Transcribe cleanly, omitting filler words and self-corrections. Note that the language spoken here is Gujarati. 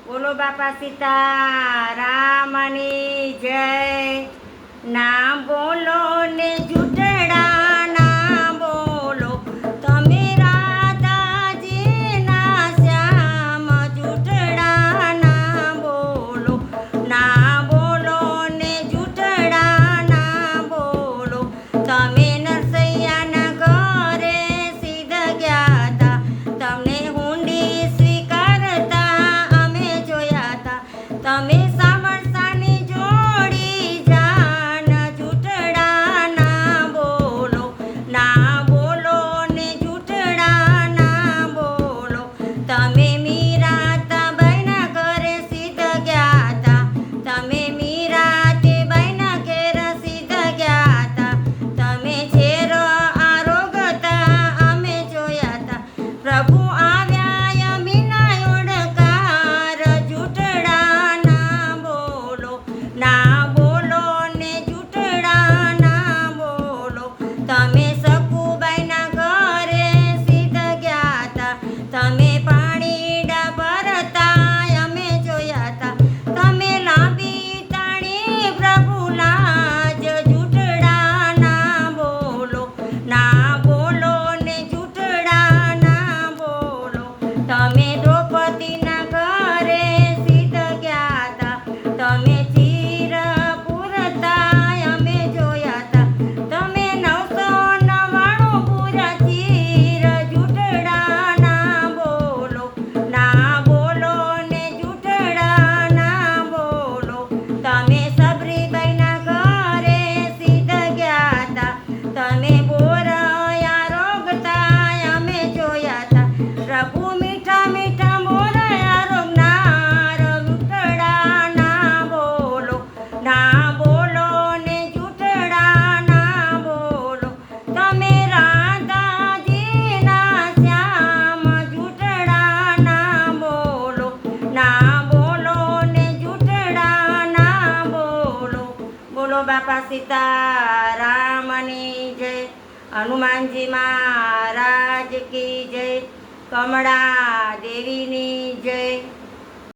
બોલો બાપા સીતારામની જય. ના બોલો ને જૂઠડા ના બોલો, તમે રાધાજી ના શ્યામ. જૂઠડા ના બોલો, ના બોલો ને જૂઠડા ના બોલો, તમે નરસૈયાના ઘરે સીધ ગયા તા. તમને હુંડી સ્વીકારતા અમે જોયા તા. તમે સામરસાની જોડી જાન. જૂઠડા ના બોલો, ના બોલો ને જૂઠડા ના બોલો, તમે મીરાતાબાઈના ઘરે સીધ ગયા તા. તમે મીરાતીબાઈના ઘેર સીધ ગયા તા. તમે ઝેર આરોગતા અમે જોયા તા. પ્રભુ આવ્યા યમીના ઓડકાર. જૂઠડા ના બોલો, ના બોલો ને જૂઠડા ના બોલો, તમે સકુબાઈના ઘરે સીધ ગયા તા. તમે પાણીડા ભરતા અમે જોયા તા. તમે લાંબી તાણી પ્રભુ લાજ. જૂઠડા ના બોલો, ના બોલો ને જૂઠડા ના બોલો, તમે દ્રૌપદીના ઘરે સીધ ગયા તા. તમે ચીર પૂરતા અમે જોયા તા. તમે 999 પૂરા ચીર. જૂઠડા ના બોલો, ના બોલો ને જૂઠડા ના બોલો, તમે સબરીબાઈના ઘરે સીધ ગયા તા. તમે બોરયા રોગતા અમે જોયા તા. પ્રભુ મીઠા મીઠા બોરયા રોગનાર. જૂઠડા ના બોલો, ના બોલો ને જૂઠડા ના બોલો, તમે રાધાજીના શ્યામ. જૂઠડા ના બોલો, ના બોલો ને જૂઠડા ના બોલો. બોલો બાપા સીતારામની જય. હનુમાનજી મહારાજ કી જય. કમળા દેવીની જય.